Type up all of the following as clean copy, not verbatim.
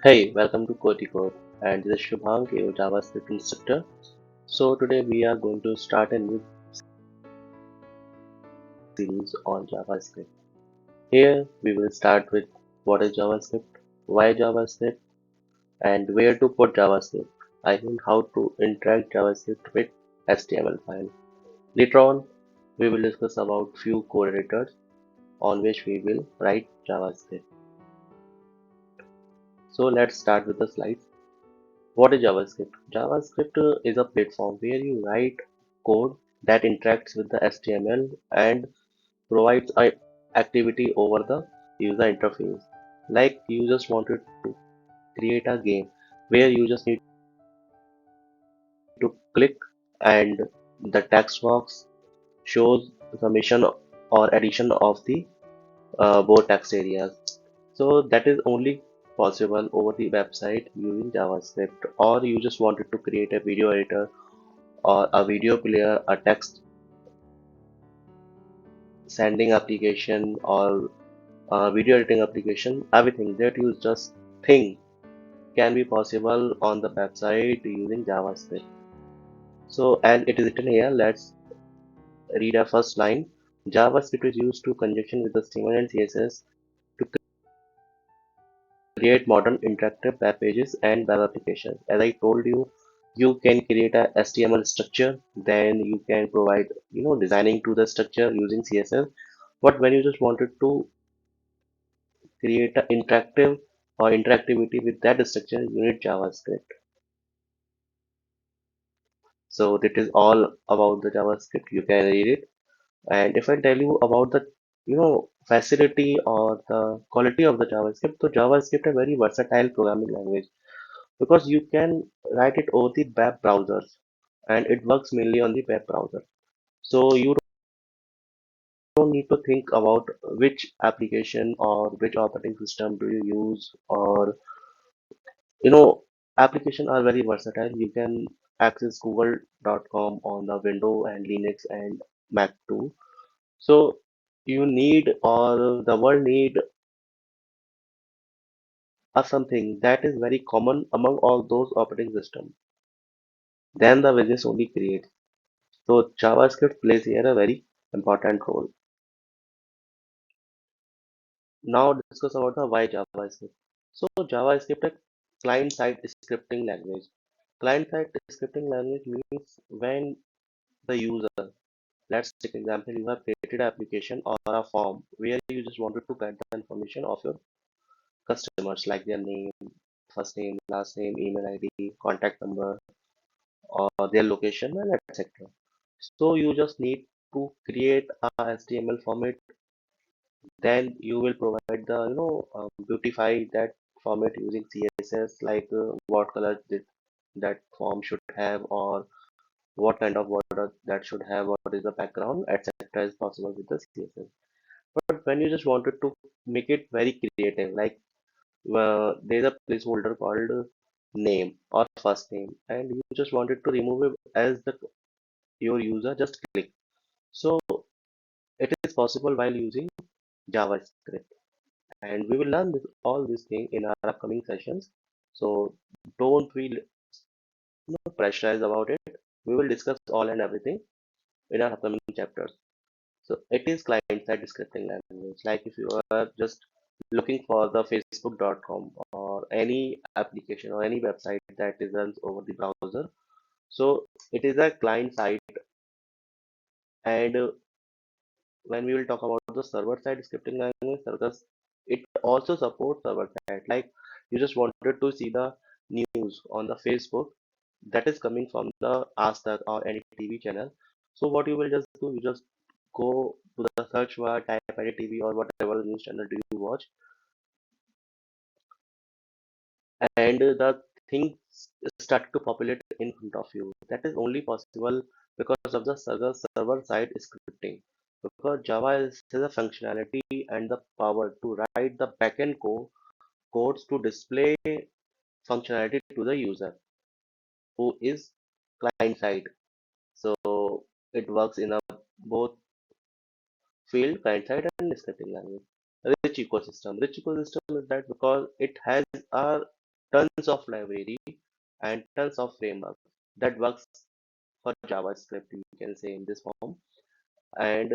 Hey, welcome to Codedecode, and this is Shubhang, your JavaScript instructor. So today we are going to start a new series on JavaScript. Here we will start with what is JavaScript, why JavaScript, and where to put JavaScript. I mean how to interact JavaScript with HTML file. Later on, we will discuss about few code editors on which we will write JavaScript. So let's start with the slides. What is JavaScript? JavaScript is a platform where you write code that interacts with the HTML and provides a activity over the user interface. Like you just wanted to create a game where you just need to click and the text box shows summation or addition of the both text areas. So that is only possible over the website using JavaScript, or you just wanted to create a video editor or a video player, a text sending application, or a video editing application, everything that you just think can be possible on the website using JavaScript. So, and it is written here, let's read our first line. JavaScript is used to conjunction with the HTML and CSS to create modern interactive web pages and web applications. As I told you, you can create a HTML structure, then you can provide, designing to the structure using CSS. But when you just wanted to create an interactive or interactivity with that structure, you need JavaScript. So that is all about the JavaScript. You can read it. And if I tell you about the, facility or the quality of the JavaScript, so JavaScript is a very versatile programming language because you can write it over the web browsers and it works mainly on the web browser. So you don't need to think about which application or which operating system do you use, or applications are very versatile. You can access google.com on the Windows and Linux and Mac too. So you need, or the world need, a something that is very common among all those operating systems. Then the business only creates. So JavaScript plays here a very important role. Now discuss about the why JavaScript. So JavaScript is client-side scripting language. Client-side scripting language means when the user, let's take example, you have created an application or a form where you just wanted to get the information of your customers like their name, first name, last name, email ID, contact number, or their location, and etc. So you just need to create a HTML format, then you will provide the, beautify that format using CSS, like what color that form should have, or what kind of border that should have, what is the background, etc. is possible with the CSS. But when you just wanted to make it very creative, like there's a placeholder called name or first name, and you just wanted to remove it as the your user just click. So it is possible while using JavaScript, and we will learn all these things in our upcoming sessions. So don't feel pressurized about it. We will discuss all and everything in our upcoming chapters. So it is client-side scripting language. Like if you are just looking for the facebook.com or any application or any website that is runs over the browser. So it is a client side, and when we will talk about the server-side scripting language, it also supports server-side. Like you just wanted to see the news on the Facebook that is coming from the Ask Tak or any TV channel. So what you will just do, you just go to the search bar, type any TV or whatever news channel do you watch, and the things start to populate in front of you. That is only possible because of the server side scripting. Because has a functionality and the power to write the backend codes to display functionality to the user who is client side. So it works in a both field, client side and scripting language. Rich ecosystem. Rich ecosystem is that because it has a tons of library and tons of framework that works for JavaScript, you can say in this form. And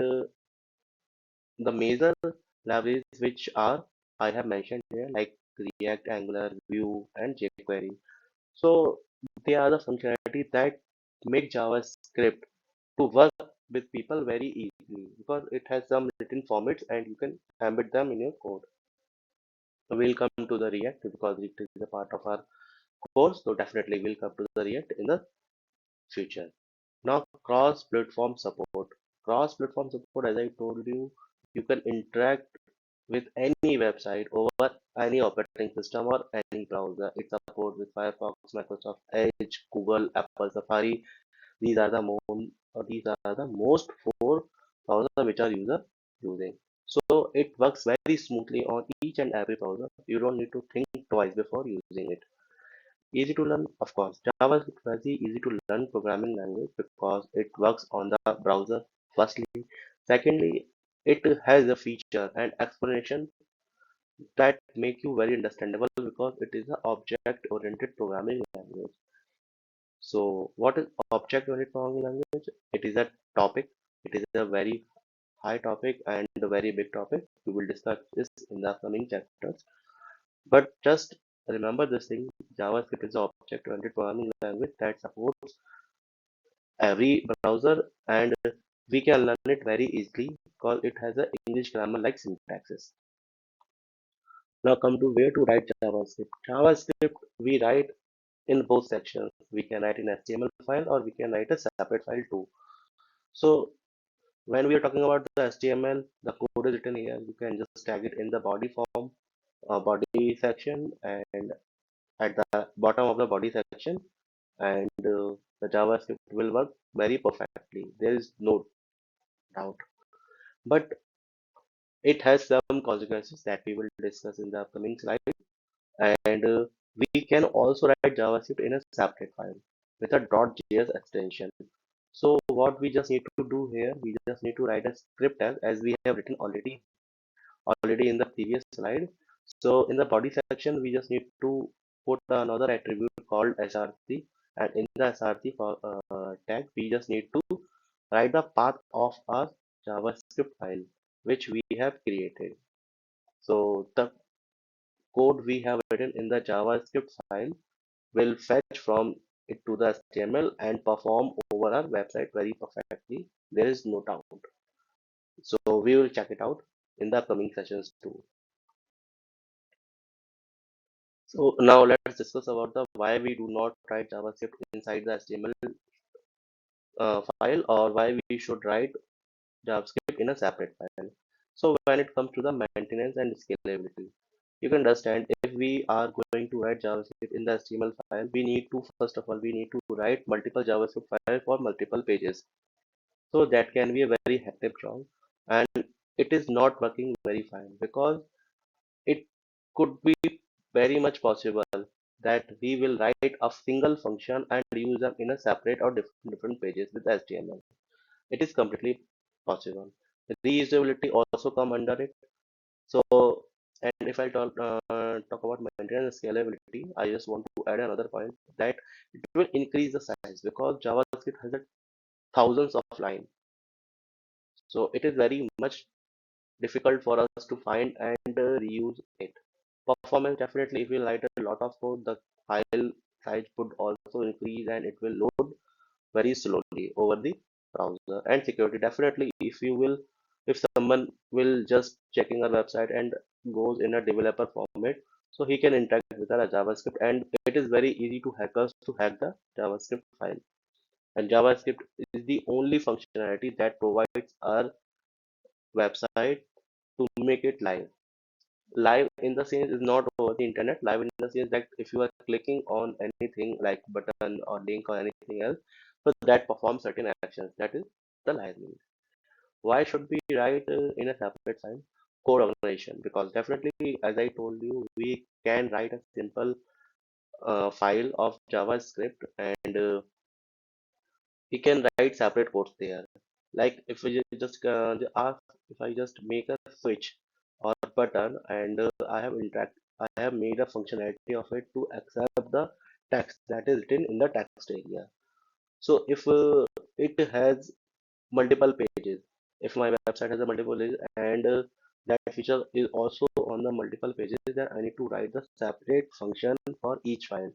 the major libraries which are I have mentioned here, like React, Angular, Vue, and jQuery. So they are the functionality that make JavaScript to work with people very easily because it has some written formats and you can embed them in your code. We'll come to the React because it is a part of our course, so definitely we'll come to the React in the future. Now, cross-platform support. Cross-platform support, as I told you, you can interact with any website over any operating system or any browser. It supports with Firefox, Microsoft Edge, Google, Apple Safari. These are the most four browsers which are user using. So it works very smoothly on each and every browser. You don't need to think twice before using it. Easy to learn, of course. Java is very easy to learn programming language because it works on the browser. Firstly, secondly, it has a feature and explanation that make you very understandable because it is an object-oriented programming language. So, what is object-oriented programming language? It is a topic. It is a very high topic and a very big topic. We will discuss this in the upcoming chapters. But just remember this thing: JavaScript is an object-oriented programming language that supports every browser, and we can learn it very easily because it has a English grammar-like syntaxes. Now come to where to write JavaScript. JavaScript we write in both sections. We can write in HTML file or we can write a separate file too. So when we are talking about the HTML, the code is written here. You can just tag it in the body form, body section, and at the bottom of the body section, and the JavaScript will work very perfectly. There is no doubt. But it has some consequences that we will discuss in the upcoming slide. And we can also write JavaScript in a separate file with a .js extension. So what we just need to do here, we just need to write a script as we have written already in the previous slide. So in the body section, we just need to put another attribute called src, and in the src tag, we just need to write the path of our JavaScript file which we have created. So the code we have written in the JavaScript file will fetch from it to the HTML and perform over our website very perfectly. There is no doubt. So we will check it out in the upcoming sessions too. So now let's discuss about the why we do not write JavaScript inside the HTML file, or why we should write JavaScript in a separate file. So when it comes to the maintenance and scalability, you can understand if we are going to write JavaScript in the HTML file, we need to first of all we need to write multiple JavaScript files for multiple pages. So that can be a very hectic job, and it is not working very fine because it could be very much possible that we will write a single function and use them in a separate or different pages with HTML. It is completely possible. Reusability also come under it. So, and if I talk about maintenance and scalability, I just want to add another point that it will increase the size because JavaScript has a thousands of lines. So it is very much difficult for us to find and reuse it. Performance definitely, if we write a lot of code, the file size would also increase and it will load very slowly over the browser. And security, definitely, if someone will just checking our website and goes in a developer format, so he can interact with our JavaScript, and it is very easy to hackers to hack the JavaScript file. And JavaScript is the only functionality that provides our website to make it live. Live in the sense is not over the internet. Live in the sense that if you are clicking on anything like button or link or anything else, so that performs certain actions. That is the live means. Why should we write in a separate file? Code organization, because definitely, as I told you, we can write a simple file of JavaScript, and we can write separate codes there. Like if we just ask, if I just make a switch or button and I have interact I have made a functionality of it to accept the text that is written in the text area. So if it has multiple pages, if my website has a multiple pages and that feature is also on the multiple pages, then I need to write the separate function for each file.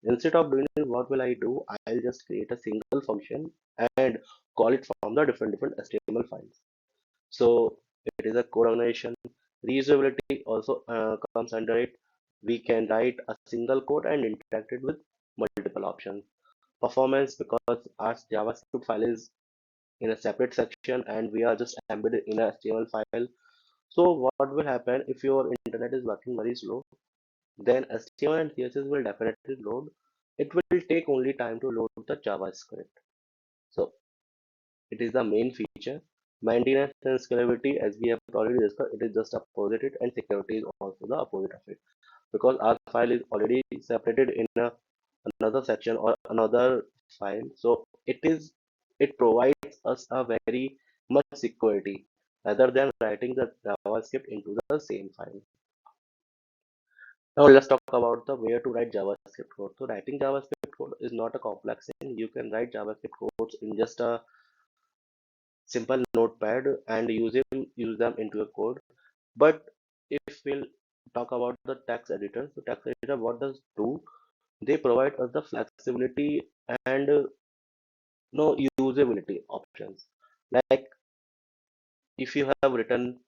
Instead of doing it, what will I do? I'll just create a single function and call it from the different HTML files. So it is a code organization. Reusability also comes under it. We can write a single code and interact it with multiple options. Performance, because our JavaScript file is in a separate section and we are just embedded in a HTML file. So what will happen if your internet is working very slow? Then HTML and CSS will definitely load. It will take only time to load the JavaScript. So it is the main feature. Maintenance and scalability, as we have already discussed, it is just opposite it, and security is also the opposite of it. Because our file is already separated in another section or another file, so it provides us a very much security rather than writing the JavaScript into the same file. Now let's talk about the where to write JavaScript code. So writing JavaScript code is not a complex thing. You can write JavaScript codes in just a simple notepad and use them into a code. But if we'll talk about the text editor, so text editor what does do? They provide us the flexibility and no usability options. Like if you have written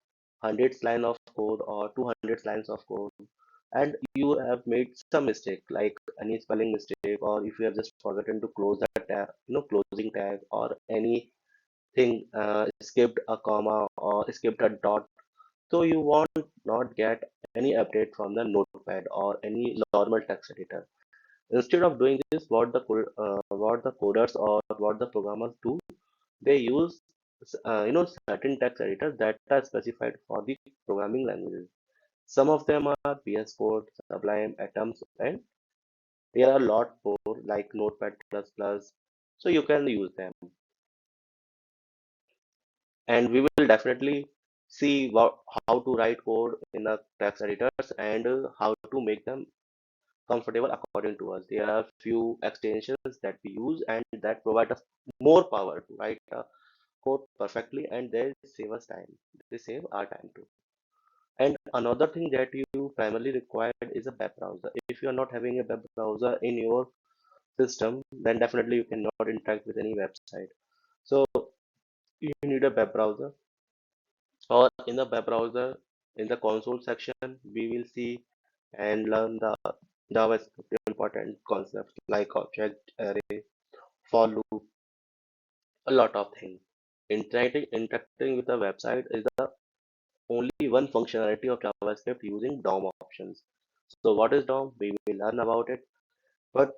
hundreds line of code or 200 lines of code and you have made some mistake like any spelling mistake, or if you have just forgotten to close the tab, closing tag, or anything, skipped a comma or skipped a dot, so you won't not get any update from the notepad or any normal text editor. Instead of doing this, what the coders or what the programmers do, they use certain text editors that are specified for the programming languages. Some of them are VS Code, Sublime, Atoms, and there are a lot more like Notepad++. So you can use them, and we will definitely see how to write code in the text editors and how to make them comfortable according to us. There are few extensions that we use and that provide us more power to write a code perfectly, and they save us time. They save our time too. And another thing that you primarily required is a web browser. If you are not having a web browser in your system, then definitely you cannot interact with any website. So you need a web browser, or in the web browser, in the console section, we will see and learn the JavaScript important concepts like object, array, for loop, a lot of things. Interacting with the website is the only one functionality of JavaScript using DOM options. So what is DOM? We will learn about it. But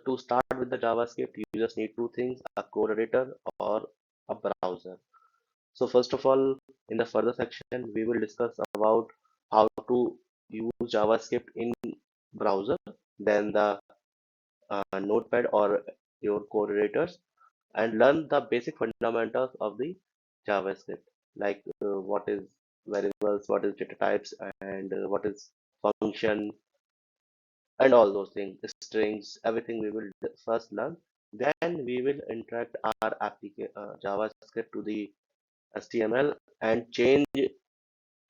to start with the JavaScript, you just need two things, a code editor or a browser. So first of all, in the further section, we will discuss about how to use JavaScript in browser, then the notepad or your code editors, and learn the basic fundamentals of the JavaScript, like what is variables, what is data types, and what is function, and all those things, strings, everything we will first learn. Then we will interact our JavaScript to the HTML and change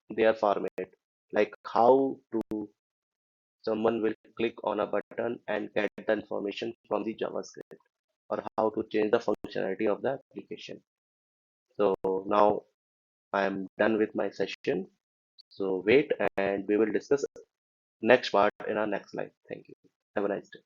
their format, like how to someone will click on a button and get the information from the JavaScript, or how to change the functionality of the application. So now I am done with my session. So wait, and we will discuss next part in our next slide. Thank you. Have a nice day.